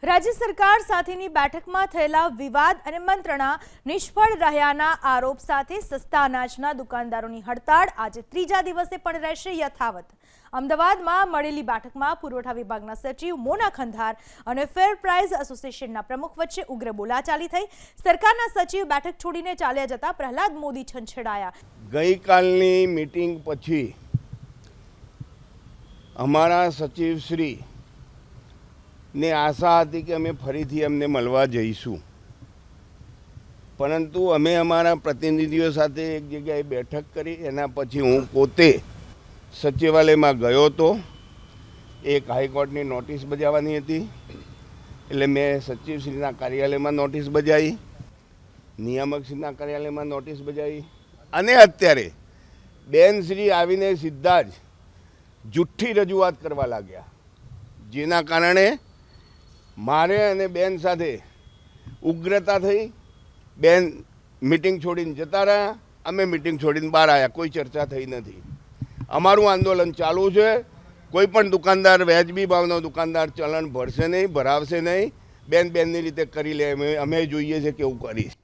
રાજ્ય સરકાર સાથેની બેઠકમાં થયેલા વિવાદ અને મંત્રણા નિષ્ફળ રહ્યાના આરોપ સાથે સસ્તા અનાજના દુકાનદારોની હડતાળ આજે ત્રીજા દિવસે પણ રહેશે યથાવત। અમદાવાદમાં મળેલી બેઠકમાં પુરવઠા વિભાગના સચિવ મોના ખંધાર અને ફેર પ્રાઇસ એસોસિએશનના પ્રમુખ વચ્ચે ઉગ્ર બોલાચાલી થઈ। સરકારના સચિવ બેઠક છોડીને ચાલ્યા જતા પ્રહલાદ મોદી છંછેડાયા। ગઈકાલની મીટિંગ પછી અમારા સચિવ શ્રી ने आशा थी कि अमे फरीथी अमने मळवा जईशुं, परंतु अमे अमारा प्रतिनिधिओ साथे एक जग्याए बैठक करी। एना पछी हूँ पोते सचिवालय में गयो तो एक हाईकोर्टनी नोटिस बजाववानी हती, एटले मैं सचिवश्रीना कार्यालय में नोटिस बजावी, नियामकश्रीना कार्यालय में नोटिस बजावी अने अत्यारे बेनश्री आवीने सीधा ज जूठी रजूआत करवा लाग्या, जेना कारणे मारे अने बेन साथे उग्रता थई। बेन मीटिंग छोड़ीने जता रह्या, अमे मीटिंग छोड़ीने बहार आया, कोई चर्चा थई नथी। अमारुं आंदोलन चालू छे। कोई पण दुकानदार व्याजबी भावनो दुकानदार चलन भरशे नहीं, भरावशे नहीं। बेन बेननी रीते करी ले, अमे जोईए छे केवुं करीश।